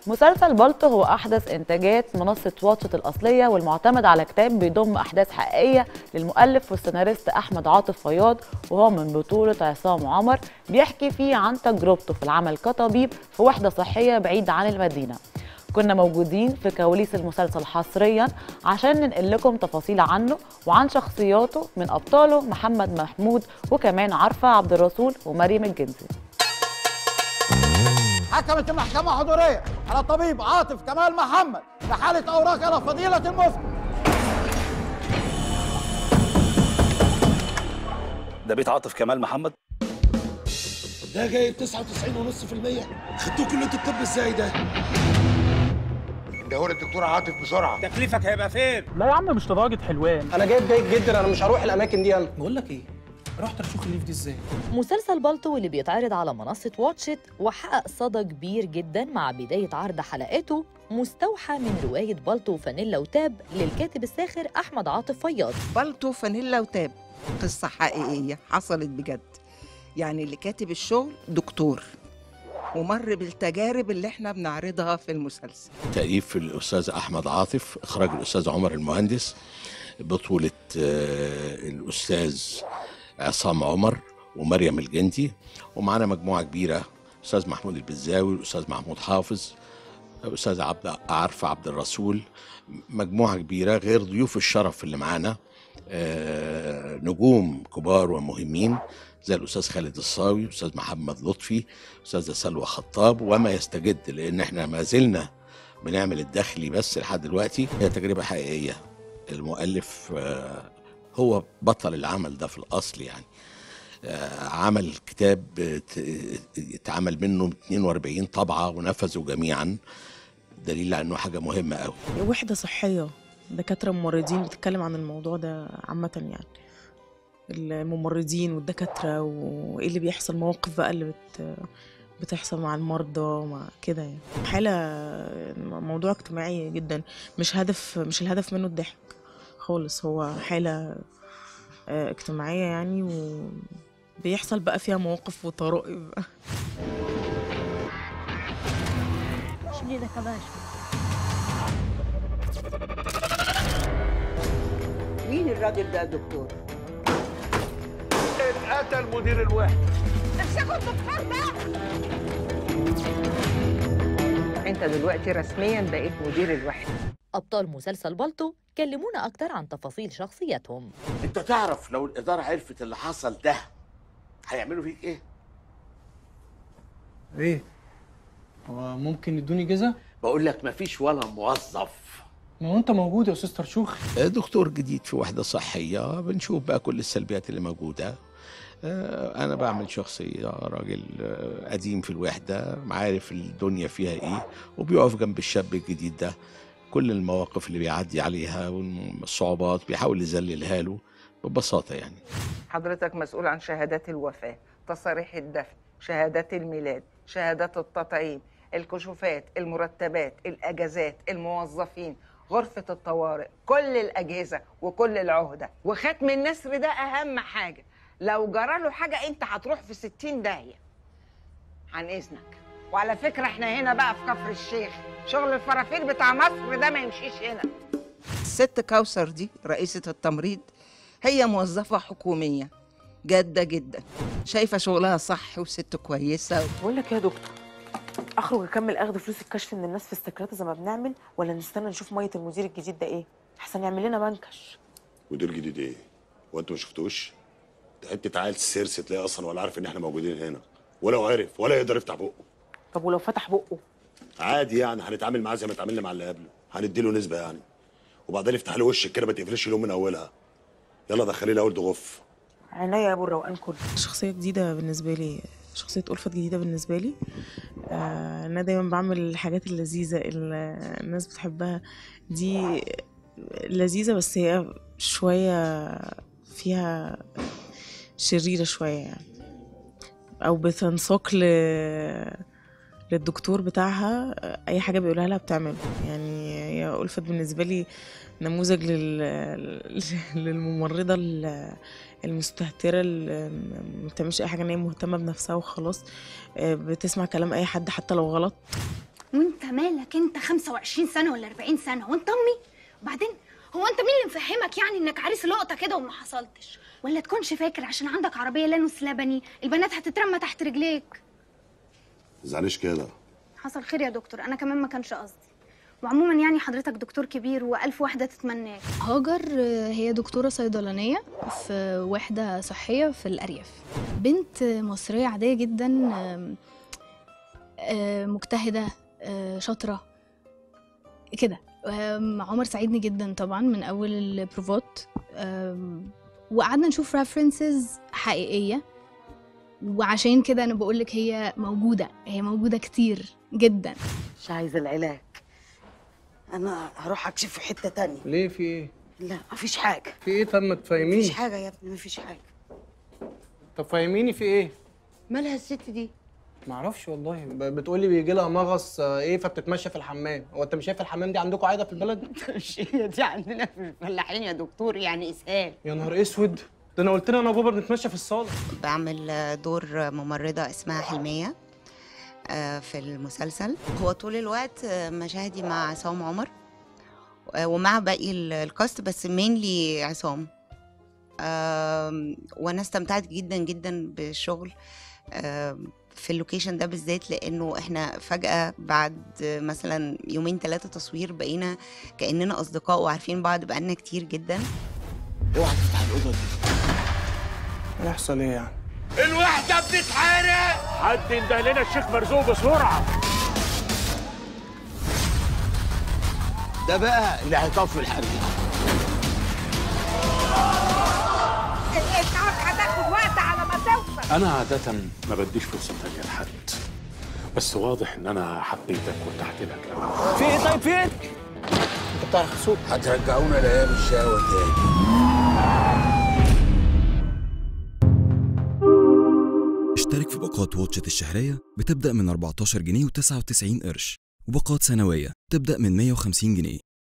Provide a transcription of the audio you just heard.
مسلسل بالطو هو أحدث إنتاجات منصة واتشت الأصلية، والمعتمد على كتاب بيضم أحداث حقيقية للمؤلف والسيناريست أحمد عاطف فياض، وهو من بطولة عصام عمر. بيحكي فيه عن تجربته في العمل كطبيب في وحدة صحية بعيدة عن المدينة. كنا موجودين في كواليس المسلسل حصريا عشان ننقل لكم تفاصيل عنه وعن شخصياته، من أبطاله محمد محمود وكمان عارفة عبد الرسول ومريم الجنزي. حكمت المحكمة حضورية على الطبيب عاطف كمال محمد بحالة أوراق على فضيلة المفتي. ده بيت عاطف كمال محمد؟ ده جايب 99.5%. خدتوه كلية الطب ازاي ده؟ ده هو الدكتور عاطف بسرعة. تكليفك هيبقى فين؟ لا يا عم مش لدرجة حلوان. أنا جايب جيد جدا، أنا مش هروح الأماكن دي. أنا بقول لك إيه؟ رحت أشوف الليف دي إزاي؟ مسلسل بالطو اللي بيتعرض على منصة واتشت وحقق صدى كبير جدا مع بداية عرض حلقاته، مستوحى من رواية بالطو فانيلا وتاب للكاتب الساخر أحمد عاطف فياض. بالطو فانيلا وتاب قصة حقيقية حصلت بجد، يعني اللي كاتب الشغل دكتور ومر بالتجارب اللي احنا بنعرضها في المسلسل. تأليف الأستاذ أحمد عاطف، إخراج الأستاذ عمر المهندس، بطولة الأستاذ عصام عمر ومريم الجندي، ومعنا مجموعة كبيرة: الأستاذ محمود البزاوي، الأستاذ محمود حافظ، الأستاذ عارفة عبد الرسول، مجموعة كبيرة غير ضيوف الشرف اللي معانا نجوم كبار ومهمين زي الأستاذ خالد الصاوي، الأستاذ محمد لطفي، الأستاذة سلوى خطاب وما يستجد، لأن احنا ما زلنا بنعمل الداخلي بس لحد دلوقتي. هي تجربة حقيقية. المؤلف هو بطل العمل ده في الأصل، يعني عمل كتاب اتعمل منه 42 طبعة ونفذوا جميعا، دليل على انه حاجة مهمة قوي. وحدة صحية، دكاترة ممرضين بتتكلم عن الموضوع ده عامة، يعني الممرضين والدكاترة وايه اللي بيحصل، مواقف بقى اللي بتحصل مع المرضى مع كده، يعني حالة موضوع اجتماعي جدا، مش الهدف منه الضحك خالص، هو حالة اجتماعية يعني، وبيحصل بقى فيها مواقف وطرائف بقى. شيلي ده كباش. مين الراجل ده يا دكتور؟ اتقتل مدير الوحدة. امسكوا الدكتور ده. انت دلوقتي رسميا بقيت مدير الوحدة. أبطال مسلسل بالطو كلمونا أكتر عن تفاصيل شخصياتهم. انت تعرف لو الإدارة عرفت اللي حصل ده هيعملوا فيك ايه؟ إيه؟ هو ممكن يدوني جزا؟ بقول لك مفيش ولا موظف. ما هو أنت موجود يا أستاذ طرشوخ. دكتور جديد في وحدة صحية، بنشوف بقى كل السلبيات اللي موجودة. أنا بعمل شخصية راجل قديم في الوحدة، عارف الدنيا فيها إيه، وبيقف جنب الشاب الجديد ده. كل المواقف اللي بيعدي عليها والصعوبات بيحاول يذللها له ببساطة. يعني حضرتك مسؤول عن شهادات الوفاة، تصاريح الدفن، شهادات الميلاد، شهادات التطعيم، الكشوفات، المرتبات، الأجازات، الموظفين، غرفة الطوارئ، كل الأجهزة وكل العهدة. وختم النسر ده أهم حاجة، لو جراله حاجة أنت هتروح في 60 داهية. عن إذنك. وعلى فكرة احنا هنا بقى في كفر الشيخ، شغل الفرافير بتاع مصر ده ما يمشيش هنا. الست كوثر دي رئيسة التمريض، هي موظفة حكومية جادة جدا، شايفة شغلها صح وست كويسة. بقول لك يا دكتور، اخرج اكمل اخد فلوس الكشف من الناس في السكرات زي ما بنعمل، ولا نستنى نشوف ميه المدير الجديد ده ايه احسن يعمل لنا منكش؟ مدير جديد ايه؟ وانتوا ما شفتوش؟ ده حته عيل سيرس تلاقيه اصلا ولا عارف ان احنا موجودين هنا، ولو عرف ولا يقدر يفتح بقه. طب ولو فتح بقه؟ عادي يعني، هنتعامل معاه زي ما اتعاملنا مع اللي قبله، هنديله نسبه يعني، وبعدين افتح له وشك كده، ما تقفلش اليوم من اولها. يلا دخليه الاول ضغف. عينيا يا ابو الروقان كله. شخصيه جديده بالنسبه لي، شخصيه ألفت جديده بالنسبه لي. انا دايما بعمل الحاجات اللذيذه اللي الناس بتحبها دي، لذيذه بس هي شويه فيها شريره شويه يعني، او بتنساق للدكتور بتاعها، اي حاجه بيقولها لها بتعمله. يعني هي ألفت بالنسبه لي نموذج للممرضه المستهتره اللي ما بتعملش اي حاجه، ان هي مهتمه بنفسها وخلاص، بتسمع كلام اي حد حتى لو غلط. وانت مالك؟ انت 25 سنه ولا 40 سنه وانت امي؟ وبعدين هو انت مين اللي مفهمك يعني انك عريس لقطه كده وما حصلتش؟ ولا تكونش فاكر عشان عندك عربيه لانوس لبني البنات هتترمى تحت رجليك؟ تزعليش كده. حصل خير يا دكتور، انا كمان ما كانش قصدي. وعموما يعني حضرتك دكتور كبير والف واحده تتمناك. هاجر هي دكتوره صيدلانيه في وحده صحيه في الارياف، بنت مصريه عاديه جدا، مجتهده، شاطره كده. عمر ساعدني جدا طبعا من اول البروفات، وقعدنا نشوف ريفرنسز حقيقيه، وعشان كده انا بقولك هي موجوده كتير جدا. مش عايزه العلاج، انا هروح اكشف في حته تانية. ليه؟ في ايه؟ لا مفيش حاجه. في ايه؟ طب ما تفهميني. مفيش حاجه يا ابني، مفيش حاجه. طب فهميني في ايه؟ مالها الست دي؟ معرفش والله، بتقولي بيجي لها مغص ايه فبتتمشى في الحمام. هو انت مش شايف الحمام دي عندكم عاده في البلد؟ مش هي دي عندنا في الفلاحين يا دكتور، يعني اسهال. يا نهار اسود، ده انا قلت لها انا وبابا بنتمشى في الصاله. بعمل دور ممرضه اسمها حلميه في المسلسل. هو طول الوقت مشاهدي مع عصام عمر ومع باقي الكاست، بس مينلي عصام. وانا استمتعت جدا جدا بالشغل في اللوكيشن ده بالذات، لانه احنا فجأة بعد مثلا 2-3 تصوير بقينا كأننا اصدقاء وعارفين بعض بقالنا كتير جدا. اوعى تفتح الاوضه دي. هيحصل ايه يعني؟ الوحده بتتحرق. حد ينده لنا الشيخ مرزوق بسرعه. ده بقى اللي هيطفي الحريق. الاسعاف هتاخد وقت على ما توصل. أنا عادة ما بديش فرصة تانية لحد، بس واضح إن أنا حبيتك وارتحت لك أوي. في إيه؟ طيب في إيه؟ أنت بتعرف تسوق؟ هترجعونا لأيام الشقاوة تاني. اشترك في باقات واتشت الشهرية بتبدأ من 14 جنيه و99 قرش، وباقات سنوية تبدأ من 150 جنيه.